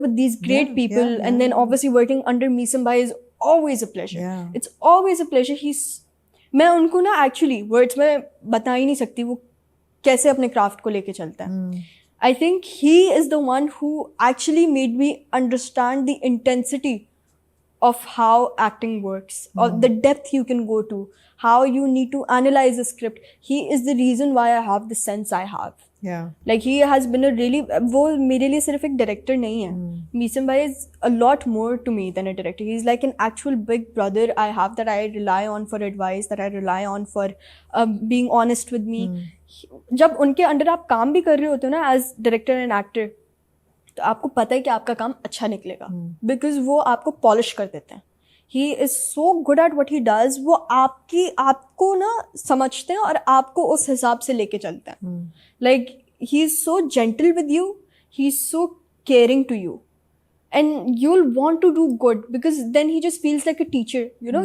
with these great people, and then obviously working under Meesam Bhai is always a pleasure. It's always a pleasure. मैं उनको ना actually words में बता ही नहीं सकती वो कैसे अपने craft को लेके चलता है. I think he is the one who actually made me understand the intensity of how acting works, or the depth you can go to, how you need to analyze a script. He is the reason why I have the sense I have. Like he has been a really, वो मेरे लिए सिर्फ एक director नहीं है. Meesam Bhai is a lot more to me than a director. He's like an actual big brother I have, that I rely on for advice, that I rely on for being honest with me. जब उनके under आप काम भी कर रहे होते हो ना एज डायरेक्टर एंड एक्टर, तो आपको पता है कि आपका काम अच्छा निकलेगा, बिकॉज वो आपको पॉलिश कर देते हैं. ही is so good at what he does. वो आपको ना समझते हैं और आपको उस हिसाब से लेके चलते हैं. Like he is so gentle with you, he is so caring to you, and you'll want to do good because then he just feels like a teacher, you know.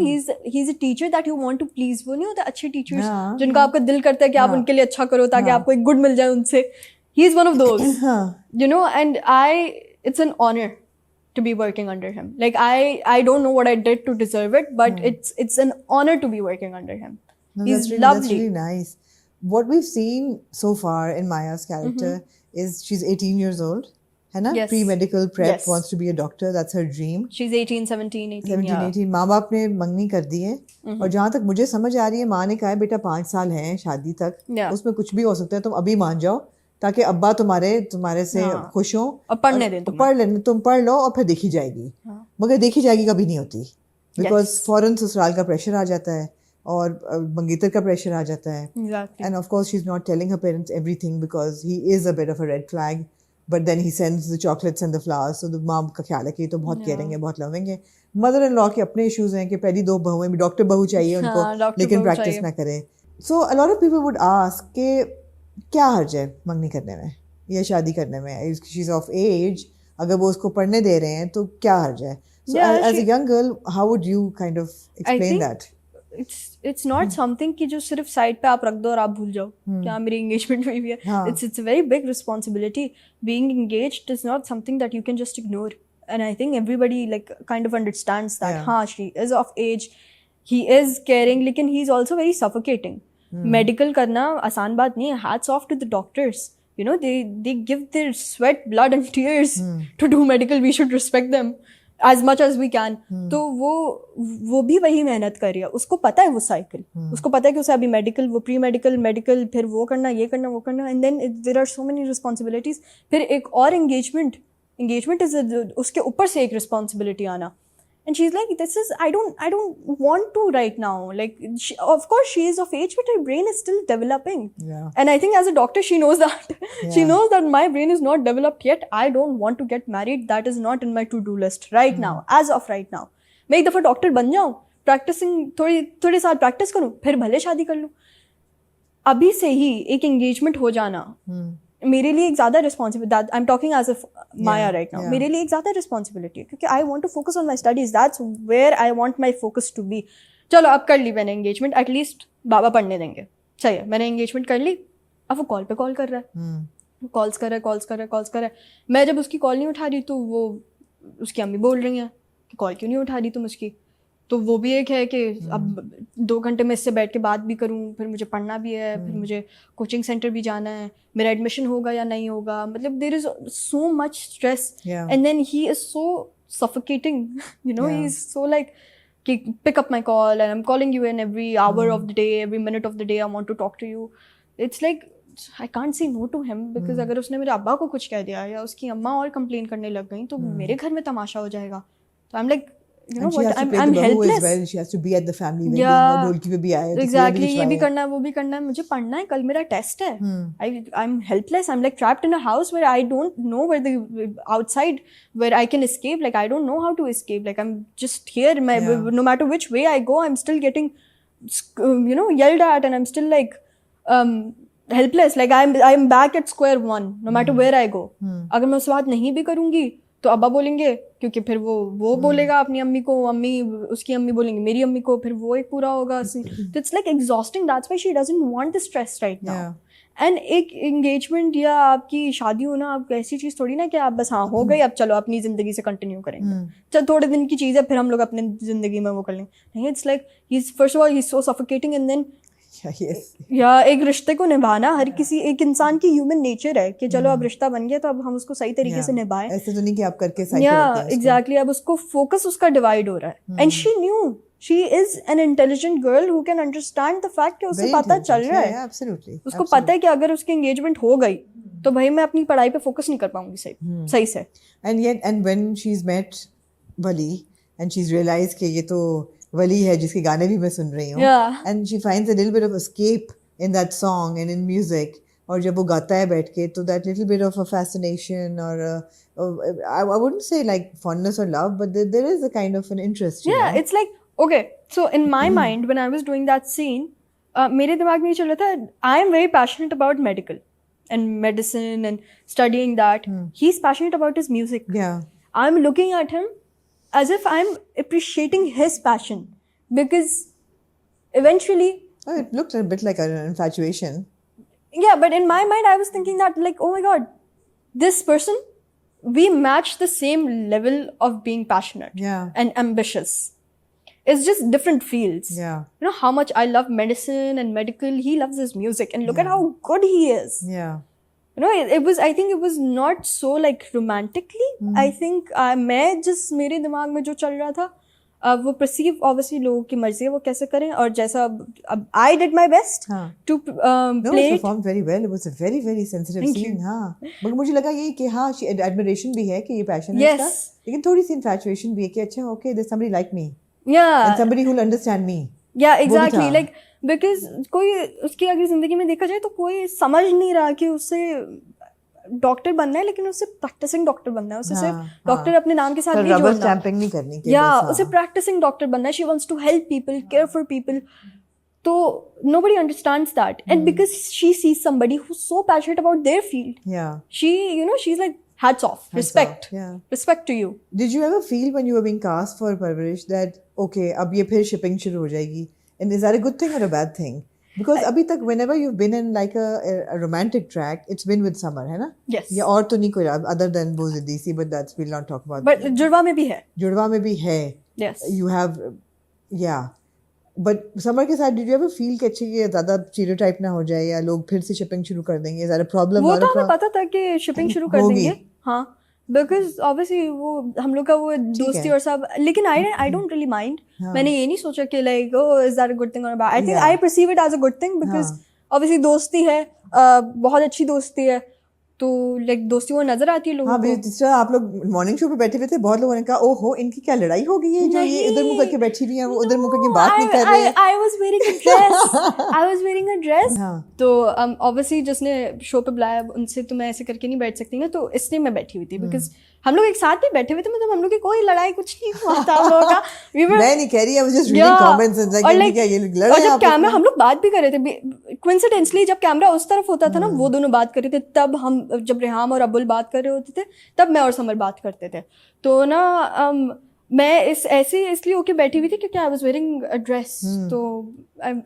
He's a teacher that you want to please. वो नहीं होता अच्छे teachers जिनका आपका दिल करता है कि आप उनके लिए अच्छा करो ताकि आपको एक good मिल जाए उनसे. He is one of those, you know. And it's an honor to be working under him. Like I don't know what I did to deserve it, but it's an honor to be working under him. He's lovely. That's really nice. What we've seen so far in Maya's character is she's 18 years old. है ना? Pre-medical prep, wants to be a doctor, that's her dream. She's 18. माँ बाप ने मंगनी कर दी है. और जहाँ तक मुझे समझ आ रही है, माँ ने कहा है बेटा 5 साल हैं शादी तक, उसमें कुछ भी हो सकता है, तुम अभी मान जाओ ताकि अब्बा तुम्हारे से खुश हो और पढ़ने दें. तुम पढ़ लो और फिर देखी जाएगी. मगर देखी जाएगी कभी नहीं होती, बिकॉज फौरन ससुराल का प्रेशर आ जाता है और मंगेतर का प्रेशर आ जाता है. End of course she is not telling her parents everything because he is a bit of a red flag. But then he sends the chocolates and the flowers. So the mom का ख्याल है कि तो बहुत caring है, बहुत loving है. Mother-in-law के अपने issues हैं कि पहली 2 बहुएं भी डॉक्टर बहू चाहिए उनको, लेकिन प्रैक्टिस ना करें. So a lot of people would ask कि क्या हर्ज है मंगनी करने में या शादी करने में. She's of age, अगर वो उसको पढ़ने दे रहे हैं तो क्या हर्ज है. So as a young girl, how would you kind of explain that? It's not something कि जो सिर्फ साइड पे आप रख दो और आप भूल जाओ क्या मेरी engagement हुई है. It's a very big responsibility. Being engaged is not something that you can just ignore, and I think everybody like kind of understands that. हाँ, she is of age, he is caring, लेकिन he is also very suffocating. Medical करना आसान बात नहीं है. Hats off to the doctors. You know, they give their sweat, blood and tears to do medical. We should respect them as much as we can. तो वो भी वही मेहनत कर रही है. उसको पता है वो साइकिल, उसको पता है कि उसे अभी मेडिकल, वो प्री मेडिकल, फिर वो करना, ये करना, वो करना, and then there are so many responsibilities. फिर एक और एंगेजमेंट इज उसके ऊपर से एक रिस्पॉन्सिबिलिटी आना. And she's like, I don't want to right now. Like, of course she is of age, but her brain is still developing. And I think as a doctor, she knows that. She knows that my brain is not developed yet. I don't want to get married. That is not in my to-do list right now, as of right now. मैं एक दफ़ा doctor बन जाऊँ, practising थोड़े साल practice करूँ, फिर भले शादी कर लूँ. अभी से ही एक एंगेजमेंट हो जाना मेरे लिए एक ज़्यादा responsibility. I am talking as a Maya right now. मेरे लिए एक ज़्यादा रिस्पॉन्सिबिलिटी है क्योंकि I want to focus on my studies. That's where I want my focus to be. चलो अब कर ली मैंने एंगेजमेंट, एटलीस्ट बाबा पढ़ने देंगे. चाहिए मैंने एंगेजमेंट कर ली. अब वो कॉल पे कॉल कर रहा है, कॉल्स कर रहा है. मैं जब उसकी कॉल नहीं उठा रही तो वो उसकी अम्मी बोल रही हैं कि कॉल क्यों नहीं उठा रही तुम उसकी. तो वो भी एक है कि अब 2 घंटे में इससे बैठ के बात भी करूं, फिर मुझे पढ़ना भी है, फिर मुझे कोचिंग सेंटर भी जाना है, मेरा एडमिशन होगा या नहीं होगा. मतलब there is so much stress and then he is so suffocating, you know. He's so like, pick up my call and I'm calling you in every hour of the day, every minute of the day I want to talk to you. It's like I can't say no to him because अगर उसने मेरे अब्बा को कुछ कह दिया या उसकी अम्मा और कंप्लेन करने लग गई तो मेरे घर में तमाशा हो जाएगा. So I'm like, you know what, I'm helpless. Well. She has to be at the family wedding, ढोलकी पे भी आए, exactly, ये भी करना है, वो भी करना है, मुझे पढ़ना है, कल मेरा टेस्ट है. I'm helpless. I'm like trapped in a house where I don't know where the outside where I can escape. Like I don't know how to escape. Like I'm just here. No matter which way I go, I'm still getting yelled at, and I'm still like helpless. Like I'm back at square one. No matter where I go. अगर मैं उस बात नहीं भी करूँगी तो अब्बा बोलेंगे क्योंकि फिर वो बोलेगा अपनी अम्मी को, अम्मी उसकी अम्मी बोलेंगे मेरी अम्मी को, फिर वो एक पूरा होगा. तो it's like exhausting. That's why she doesn't want the stress right now. And एक एंगेजमेंट या आपकी शादी होना आप ऐसी चीज़ थोड़ी ना कि आप बस हाँ हो गई अब चलो अपनी ज़िंदगी से कंटिन्यू करेंगे, चल थोड़े दिन की चीज़ है फिर हम लोग अपने ज़िंदगी में वो कर लेंगे. नहीं, it's like he is first of all he is so suffocating and then या एक रिश्ते को निभाना हर किसी एक इंसान की ह्यूमन नेचर है कि चलो अब रिश्ता बन गया तो अब हम उसको सही तरीके से निभाएं. ऐसे तो नहीं कि आप करके साइड पे रखते हैं उसको. एग्जैक्टली. अब उसको फोकस उसका डिवाइड हो रहा है. And she knew she is an intelligent girl who can understand the fact कि उसे पता चल रहा है, उसको पता है कि अगर उसकी एंगेजमेंट हो गई तो भाई मैं अपनी पढ़ाई पे फोकस नहीं कर पाऊंगी सही से. And when she is met वली एंड शी इज रियलाइज कि ये तो वली है जिसके गाने भी मैं सुन रही हूँ, and she finds a little bit of escape in that song and in music, और जब वो गाता है बैठ के तो that little bit of a fascination or I wouldn't say like fondness or love, but there is a kind of an interest. Yeah, it's like okay. So in my mind, when I was doing that scene, मेरे दिमाग में ये चल रहा था. I am very passionate about medical and medicine and studying that. He's passionate about his music. Yeah. I'm looking at him as if I'm appreciating his passion, because eventually it looked a bit like an infatuation. Yeah, but in my mind I was thinking that like, oh my god, this person, we match the same level of being passionate and ambitious. It's just different fields. Yeah. You know how much I love medicine and medical, he loves his music, and look at how good he is. Yeah. You know, I think it was not so like romantically. I think मैं जिस मेरे दिमाग में जो चल रहा था वो perceive obviously लोगों की मर्जी है वो कैसे करें, और जैसा अब I did my best to play it. Performed very well. It was a very very sensitive scene. हाँ, मगर मुझे लगा ये कि हाँ admiration भी है कि ये passion है इसका, लेकिन थोड़ी सी infatuation भी है कि अच्छा okay there's somebody like me. Yeah. And somebody who'll understand me. Yeah, exactly. Like because कोई उसकी अगर जिंदगी में देखा जाए तो कोई समझ नहीं रहा कि उससे डॉक्टर बनना है, लेकिन उससे प्रैक्टिसिंग डॉक्टर बनना है. उसे सिर्फ डॉक्टर अपने नाम के साथ नहीं जोड़ना. स्टैंपिंग नहीं करनी के या उसे प्रैक्टिसिंग डॉक्टर बनना है. She wants to help people, care for people. तो nobody understands that. And because she sees somebody who's so passionate about their field, she's like, hats off, respect. Respect to you. Did you ever feel when you were being cast for Parvarish that okay अब ये फिर shipping शुरू हो जाएगी, and is that a good thing or a bad thing? Because अभी तक whenever you've been in like a romantic track, it's been with Samar, है ना? Yes. या और तो नहीं कोई other than वो ज़िद्दी, but that's we'll not talk about. But जुड़वा में भी है. जुड़वा में भी है. Yes. You have but Samar के साथ did you ever feel कि अच्छी ये ज़्यादा stereotype ना हो जाए या लोग फिर से shipping शुरू कर देंगे? Is that a problem? वो तो हमें पता था कि shipping शुरू कर देंगे. हाँ. Because obviously वो हम लोग का वो दोस्ती और सब, लेकिन I don't really mind. मैंने ये नहीं सोचा कि like oh is that a good thing or a bad. I think I perceive it as a good thing because obviously दोस्ती है, बहुत अच्छी दोस्ती है, तो लाइक दोस्ती वो नजर आती है लोगों को. जिस तरह आप लोग मॉर्निंग शो पे बैठे हुए थे, बहुत लोगों ने कहा ओहो इनकी क्या लड़ाई हो गई है जो ये इधर मुंह करके बैठी हुई है, वो उधर मुंह करके बात नहीं कर रहे हैं. I was wearing a dress. तो obviously जिसने शो पे बुलाया उनसे तो मैं ऐसे करके नहीं बैठ सकती ना, तो इसलिए मैं बैठी हुई थी. बिकॉज हम लोग एक साथ ही बैठे हुए थे, मतलब हम लोग की कोई लड़ाई कुछ नहीं हुआ था हम लोगों का. मैं नहीं कह रही, I was just reading comments and like ये लड़ रहे हैं. जब कैमरा हम लोग बात भी कर रहे थे, coincidentally जब कैमरा उस तरफ होता था ना, वो दोनों बात कर रहे थे. तब हम जब रेहाम और अब्बुल बात कर रहे होते थे, तब मैं और समर बात करते थे. तो ना मैं इसलिए होके बैठी हुई थी क्योंकि I was wearing a dress. तो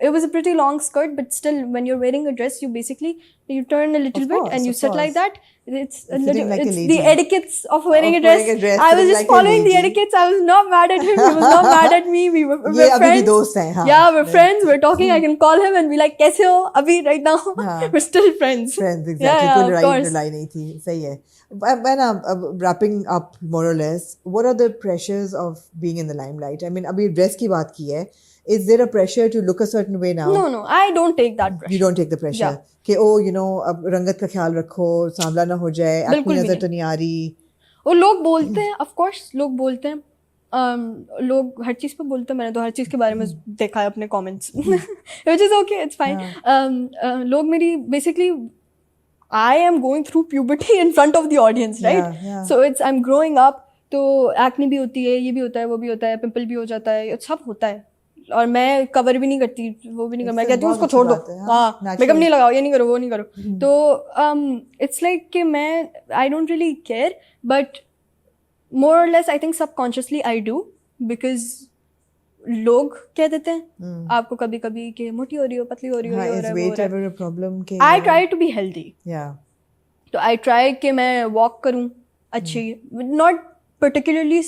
it was a pretty long skirt, but still when you're wearing a dress, you turn a little bit and you sit like that. It's the etiquettes of wearing a dress. I was just following the etiquettes. I was not mad at him. He was not mad at me. We're friends. दोस्त हैं, हाँ. Yeah, we're friends. We're talking. I can call him and be like, कैसे हो अभी right now? We're still friends. Friends, exactly. कोई लड़ाई नहीं थी. सही है. When wrapping up more or less, what are the pressures of being in the limelight? I mean, अभी dress की बात की है. Is there a pressure to look a certain way now? No, I don't take that pressure. You don't take the pressure. कि अब रंगत का ख्याल रखो, सांवला ना हो जाए, आपकी नजर तो नहीं आ रही. और लोग बोलते हैं, of course लोग बोलते हैं, लोग हर चीज़ पे बोलते हैं. मैंने तो हर चीज़ के बारे में देखा है अपने comments, which is okay, it's fine. लोग मेरी basically I am going through puberty in front of the audience, right? Yeah. So I'm growing up, तो एक्ने भी होती है, ये भी होता है, वो भी होता है, पिंपल भी हो जाता है, सब होता है. और मैं कवर भी नहीं करती, वो भी नहीं करती. मैं कहती हूँ उसको छोड़ दो, हाँ मेकअप नहीं लगाओ, ये नहीं करो, वो नहीं करो. तो इट्स लाइक कि मैं I don't really care, but more or less I think subconsciously I do, because लोग कह देते हैं आपको कभी कभी कि मोटी हो रही हो, पतली हो रही हो, इस वेट है प्रॉब्लम के। I try to be healthy, या तो आई ट्राई कि मैं वॉक करूं अच्छी, नॉट पर्टिकुलरली